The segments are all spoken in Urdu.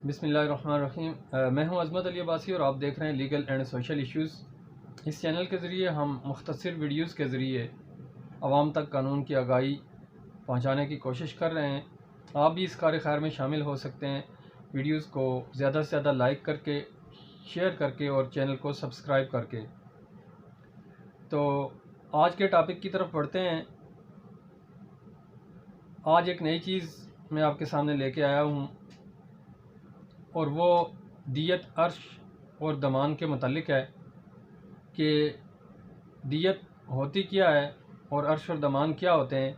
بسم اللہ الرحمن الرحیم۔ میں ہوں عظمت علی عباسی اور آپ دیکھ رہے ہیں لیگل اینڈ سوشل ایشوز۔ اس چینل کے ذریعے ہم مختصر ویڈیوز کے ذریعے عوام تک قانون کی آگاہی پہنچانے کی کوشش کر رہے ہیں۔ آپ بھی اس کار خیر میں شامل ہو سکتے ہیں، ویڈیوز کو زیادہ سے زیادہ لائک کر کے، شیئر کر کے اور چینل کو سبسکرائب کر کے۔ تو آج کے ٹاپک کی طرف بڑھتے ہیں۔ آج ایک نئی چیز میں آپ کے سامنے لے کے آیا ہوں اور وہ دیت، عرش اور ضمان کے متعلق ہے کہ دیت ہوتی کیا ہے اور عرش اور ضمان کیا ہوتے ہیں،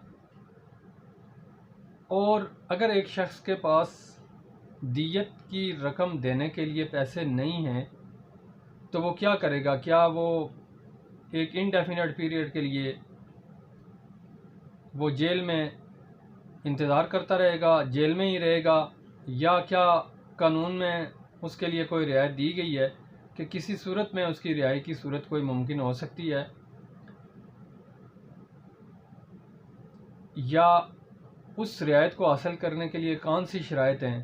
اور اگر ایک شخص کے پاس دیت کی رقم دینے کے لیے پیسے نہیں ہیں تو وہ کیا کرے گا؟ کیا وہ ایک انڈیفینٹ پیریڈ کے لیے وہ جیل میں انتظار کرتا رہے گا، جیل میں ہی رہے گا، یا کیا قانون میں اس کے لیے کوئی رعایت دی گئی ہے کہ کسی صورت میں اس کی رہائی کی صورت کوئی ممکن ہو سکتی ہے، یا اس رعایت کو حاصل کرنے کے لیے کون سی شرائط ہیں،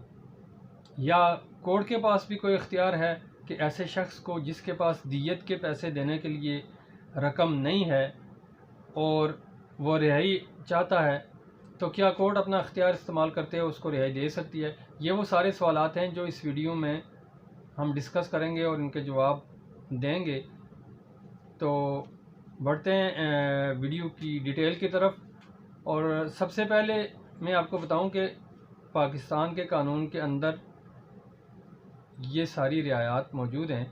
یا کورٹ کے پاس بھی کوئی اختیار ہے کہ ایسے شخص کو جس کے پاس دیت کے پیسے دینے کے لیے رقم نہیں ہے اور وہ رہائی چاہتا ہے تو کیا کورٹ اپنا اختیار استعمال کرتے ہوئے اس کو رہائی دے سکتی ہے؟ یہ وہ سارے سوالات ہیں جو اس ویڈیو میں ہم ڈسکس کریں گے اور ان کے جواب دیں گے۔ تو بڑھتے ہیں ویڈیو کی ڈیٹیل کی طرف۔ اور سب سے پہلے میں آپ کو بتاؤں کہ پاکستان کے قانون کے اندر یہ ساری رعایات موجود ہیں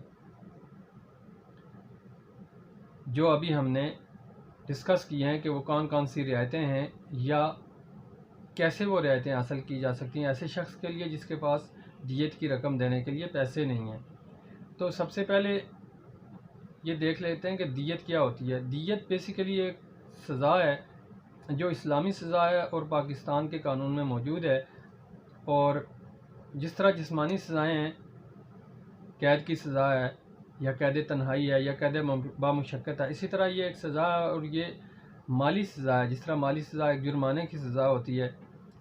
جو ابھی ہم نے ڈسکس کی ہیں کہ وہ کون کون سی رعایتیں ہیں یا کیسے وہ رعایتیں حاصل کی جا سکتی ہیں ایسے شخص کے لیے جس کے پاس دیت کی رقم دینے کے لیے پیسے نہیں ہیں۔ تو سب سے پہلے یہ دیکھ لیتے ہیں کہ دیت کیا ہوتی ہے۔ دیت بیسیکلی ایک سزا ہے جو اسلامی سزا ہے اور پاکستان کے قانون میں موجود ہے، اور جس طرح جسمانی سزائیں ہیں، قید کی سزا ہے یا قید تنہائی ہے یا قید بامشقت ہے، اسی طرح یہ ایک سزا ہے اور یہ مالی سزا ہے۔ جس طرح مالی سزا ایک جرمانے کی سزا ہوتی ہے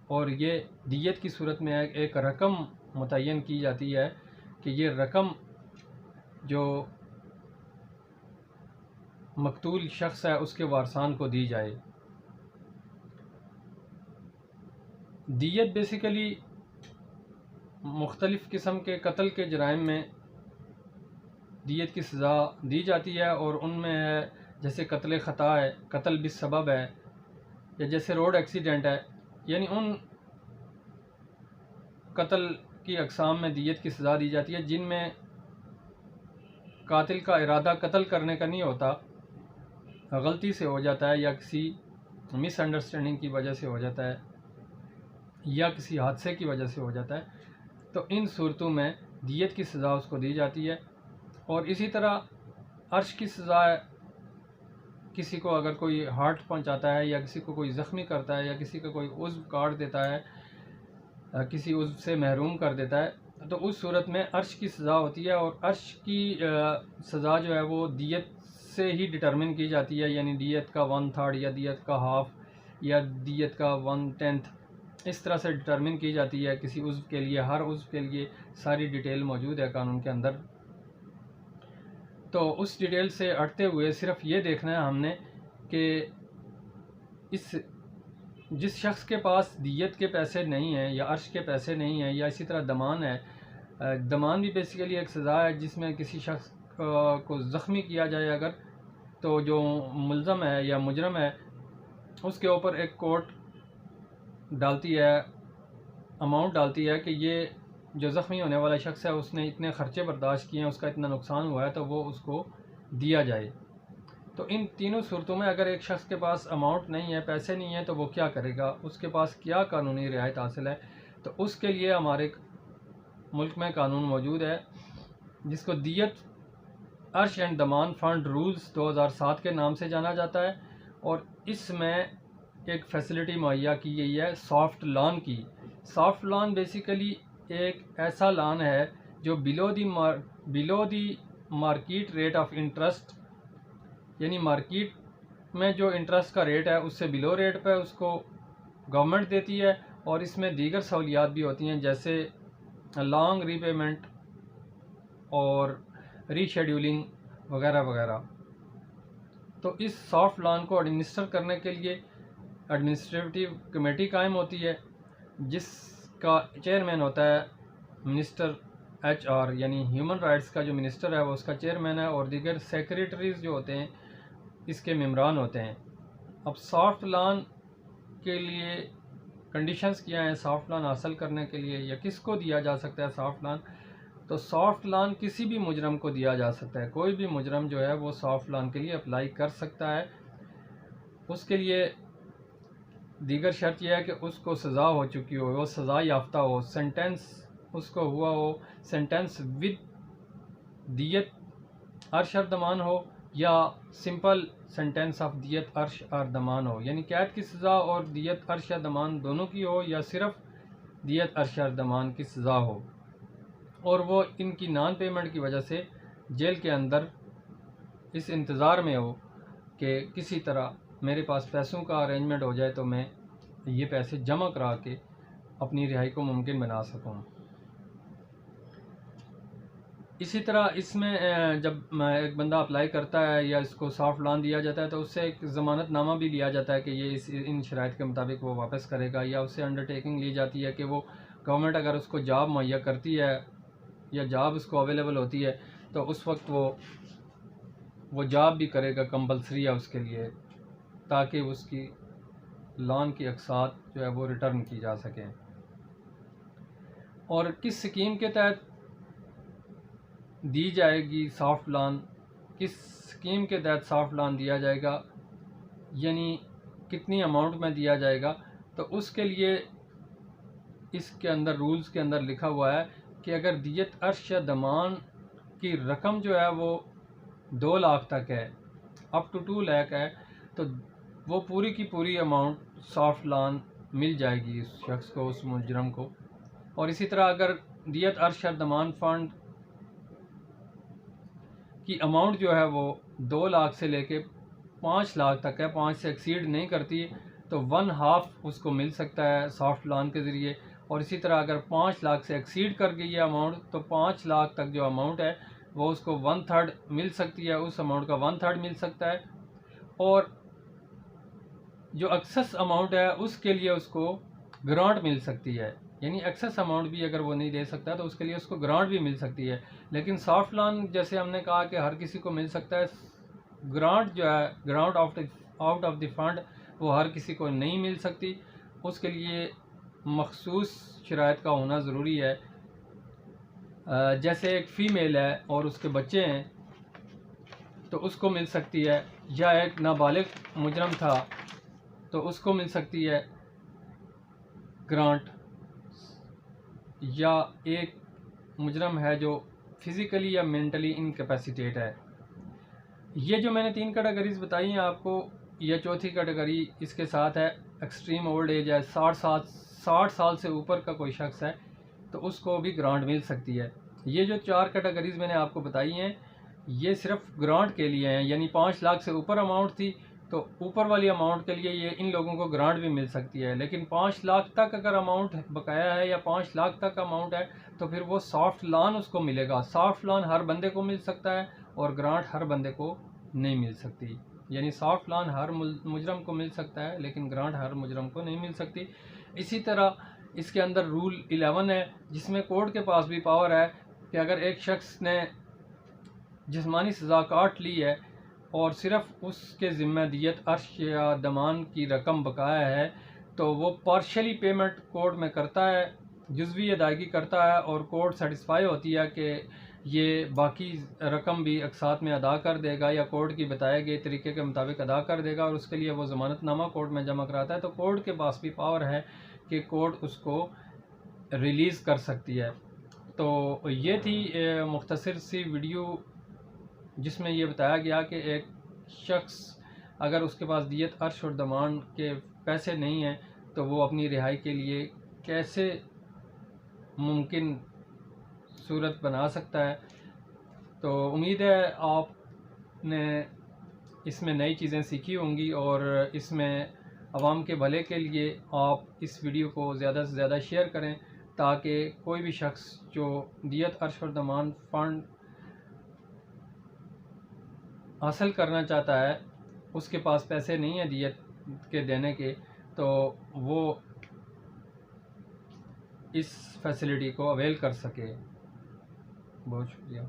اور یہ دیت کی صورت میں ایک رقم متعین کی جاتی ہے کہ یہ رقم جو مقتول شخص ہے اس کے وارثان کو دی جائے۔ دیت بیسیکلی مختلف قسم کے قتل کے جرائم میں دیت کی سزا دی جاتی ہے، اور ان میں ہے جیسے قتل خطا ہے، قتل بالسبب ہے، یا جیسے روڈ ایکسیڈنٹ ہے، یعنی ان قتل کی اقسام میں دیت کی سزا دی جاتی ہے جن میں قاتل کا ارادہ قتل کرنے کا نہیں ہوتا، غلطی سے ہو جاتا ہے یا کسی مس انڈرسٹینڈنگ کی وجہ سے ہو جاتا ہے یا کسی حادثے کی وجہ سے ہو جاتا ہے، تو ان صورتوں میں دیت کی سزا اس کو دی جاتی ہے۔ اور اسی طرح عرش کی سزا ہے، کسی کو اگر کوئی ہارٹ پہنچاتا ہے یا کسی کو کوئی زخمی کرتا ہے یا کسی کا کوئی عضو کاٹ دیتا ہے، کسی عضو سے محروم کر دیتا ہے، تو اس صورت میں عرش کی سزا ہوتی ہے، اور عرش کی سزا جو ہے وہ دیت سے ہی ڈٹرمن کی جاتی ہے، یعنی دیت کا 1/3 یا دیت کا ہاف یا دیت کا 1/10 اس طرح سے ڈٹرمن کی جاتی ہے کسی عضو کے لیے۔ ہر عضو کے لیے ساری ڈیٹیل موجود ہے قانون کے اندر۔ تو اس ڈیٹیل سے ہٹتے ہوئے صرف یہ دیکھنا ہے ہم نے کہ جس شخص کے پاس دیت کے پیسے نہیں ہیں یا عرش کے پیسے نہیں ہیں، یا اسی طرح ضمان ہے، ضمان بھی بیسیکلی ایک سزا ہے جس میں کسی شخص کو زخمی کیا جائے اگر، تو جو ملزم ہے یا مجرم ہے اس کے اوپر ایک کورٹ ڈالتی ہے، اماؤنٹ ڈالتی ہے کہ یہ جو زخمی ہونے والا شخص ہے اس نے اتنے خرچے برداشت کیے ہیں، اس کا اتنا نقصان ہوا ہے، تو وہ اس کو دیا جائے۔ تو ان تینوں صورتوں میں اگر ایک شخص کے پاس اماؤنٹ نہیں ہے، پیسے نہیں ہیں، تو وہ کیا کرے گا؟ اس کے پاس کیا قانونی رعایت حاصل ہے؟ تو اس کے لیے ہمارے ملک میں قانون موجود ہے جس کو دیت، عرش اینڈ ضمان فنڈ رولز 2007 کے نام سے جانا جاتا ہے، اور اس میں ایک فیسلٹی مہیا کی گئی ہے سافٹ لان کی۔ سافٹ لان بیسیکلی ایک ایسا لان ہے جو below the market rate of interest, یعنی مارکیٹ میں جو انٹرسٹ کا ریٹ ہے اس سے بلو ریٹ پہ اس کو گورنمنٹ دیتی ہے، اور اس میں دیگر سہولیات بھی ہوتی ہیں جیسے لانگ ری پیمنٹ اور ری شیڈیولنگ وغیرہ وغیرہ. تو اس سافٹ لان کو ایڈمنسٹر کرنے کے لیے ایڈمنسٹریٹو کمیٹی قائم ہوتی ہے جس کا چیئرمین ہوتا ہے منسٹر ایچ آر، یعنی ہیومن رائٹس کا جو منسٹر ہے وہ اس کا چیئرمین ہے، اور دیگر سیکریٹریز جو ہوتے ہیں اس کے ممبران ہوتے ہیں. اب سافٹ لان کے لیے کنڈیشنز کیا ہیں سافٹ لان حاصل کرنے کے لیے، یا کس کو دیا جا سکتا ہے سافٹ لان؟ تو سافٹ لان کسی بھی مجرم کو دیا جا سکتا ہے. کوئی بھی مجرم جو ہے وہ سافٹ لان کے لیے اپلائی کر سکتا ہے. اس کے لیے دیگر شرط یہ ہے کہ اس کو سزا ہو چکی ہو، وہ سزا یافتہ ہو، سینٹنس اس کو ہوا ہو، سینٹنس ود دیت عرش اور دمان ہو، یا سمپل سینٹنس آف دیت عرش اور دمان ہو، یعنی قید کی سزا اور دیت عرش یا دمان دونوں کی ہو، یا صرف دیت عرش اور دمان کی سزا ہو، اور وہ ان کی نان پیمنٹ کی وجہ سے جیل کے اندر اس انتظار میں ہو کہ کسی طرح میرے پاس پیسوں کا ارینجمنٹ ہو جائے تو میں یہ پیسے جمع کرا کے اپنی رہائی کو ممکن بنا سکوں. اسی طرح اس میں جب ایک بندہ اپلائی کرتا ہے یا اس کو سافٹ لان دیا جاتا ہے تو اس سے ایک ضمانت نامہ بھی لیا جاتا ہے کہ یہ ان شرائط کے مطابق وہ واپس کرے گا، یا اس سے انڈر ٹیکنگ لی جاتی ہے کہ وہ گورنمنٹ اگر اس کو جاب مہیا کرتی ہے یا جاب اس کو اویلیبل ہوتی ہے تو اس وقت وہ جاب بھی کرے گا، کمپلسری ہے اس کے لیے، تاکہ اس کی لان کی اقساط جو ہے وہ ریٹرن کی جا سکیں. اور کس سکیم کے تحت دی جائے گی سافٹ لان، کس سکیم کے تحت سافٹ لان دیا جائے گا، یعنی کتنی اماؤنٹ میں دیا جائے گا، تو اس کے لیے اس کے اندر رولز کے اندر لکھا ہوا ہے کہ اگر دیت عرش یا دمان کی رقم جو ہے وہ 2 لاکھ تک ہے، اپ ٹو 2 لاکھ ہے، تو وہ پوری کی پوری اماؤنٹ سافٹ لان مل جائے گی اس شخص کو، اس مجرم کو. اور اسی طرح اگر دیت عرش یا دمان فنڈ کی اماؤنٹ جو ہے وہ 2 لاکھ سے لے کے 5 لاکھ تک ہے، 5 سے ایکسیڈ نہیں کرتی، تو 1/2 اس کو مل سکتا ہے سافٹ لان کے ذریعے. اور اسی طرح اگر 5 لاکھ سے ایکسیڈ کر گئی ہے اماؤنٹ تو 5 لاکھ تک جو اماؤنٹ ہے وہ اس کو 1/3 مل سکتی ہے، اس اماؤنٹ کا 1/3 مل سکتا ہے. اور جو ایکسس اماؤنٹ ہے اس کے لیے اس کو گرانٹ مل سکتی ہے، یعنی ایکسس اماؤنٹ بھی اگر وہ نہیں دے سکتا تو اس کے لیے اس کو گرانٹ بھی مل سکتی ہے. لیکن سافٹ لان جیسے ہم نے کہا کہ ہر کسی کو مل سکتا ہے، گرانٹ جو ہے grant out of the fund وہ ہر کسی کو نہیں مل سکتی، اس کے لیے مخصوص شرائط کا ہونا ضروری ہے. جیسے ایک فیمیل ہے اور اس کے بچے ہیں تو اس کو مل سکتی ہے، یا ایک نابالغ مجرم تھا تو اس کو مل سکتی ہے گرانٹ، یا ایک مجرم ہے جو فزیکلی یا مینٹلی انکیپیسیٹیٹ ہے. یہ جو میں نے 3 کیٹیگریز بتائی ہیں آپ کو، یہ چوتھی کیٹیگری اس کے ساتھ ہے ایکسٹریم اولڈ ایج ہے، 60 سال سے اوپر کا کوئی شخص ہے تو اس کو بھی گرانٹ مل سکتی ہے. یہ جو 4 کیٹیگریز میں نے آپ کو بتائی ہیں یہ صرف گرانٹ کے لیے ہیں، یعنی 5 لاکھ سے اوپر اماؤنٹ تھی تو اوپر والی اماؤنٹ کے لیے یہ ان لوگوں کو گرانٹ بھی مل سکتی ہے. لیکن 5 لاکھ تک اگر اماؤنٹ بقایا ہے یا 5 لاکھ تک اماؤنٹ ہے تو پھر وہ سافٹ لان اس کو ملے گا. سافٹ لان ہر بندے کو مل سکتا ہے اور گرانٹ ہر بندے کو نہیں مل سکتی، یعنی سافٹ لان ہر مجرم کو مل سکتا ہے لیکن گرانٹ ہر مجرم کو نہیں مل سکتی. اسی طرح اس کے اندر رول 11 ہے جس میں کورٹ کے پاس بھی پاور ہے کہ اگر ایک شخص نے جسمانی سزا کاٹ لی ہے اور صرف اس کے ذمہ دیت عرش یا دمان کی رقم بقایا ہے تو وہ پارشلی پیمنٹ کورٹ میں کرتا ہے، جزوی ادائیگی کرتا ہے، اور کورٹ سیٹسفائی ہوتی ہے کہ یہ باقی رقم بھی اقساط میں ادا کر دے گا یا کورٹ کی بتائے گئے طریقے کے مطابق ادا کر دے گا، اور اس کے لیے وہ ضمانت نامہ کورٹ میں جمع کراتا ہے تو کورٹ کے پاس بھی پاور ہے کہ کورٹ اس کو ریلیز کر سکتی ہے. تو یہ تھی مختصر سی ویڈیو جس میں یہ بتایا گیا کہ ایک شخص اگر اس کے پاس دیت عرش اور دمان کے پیسے نہیں ہیں تو وہ اپنی رہائی کے لیے کیسے ممکن صورت بنا سکتا ہے. تو امید ہے آپ نے اس میں نئی چیزیں سیکھی ہوں گی، اور اس میں عوام کے بھلے کے لیے آپ اس ویڈیو کو زیادہ سے زیادہ شیئر کریں تاکہ کوئی بھی شخص جو دیت عرش اور ضمان فنڈ حاصل کرنا چاہتا ہے، اس کے پاس پیسے نہیں ہیں دیت کے دینے کے، تو وہ اس فیسلٹی کو اویل کر سکے۔ بہت شکریہ۔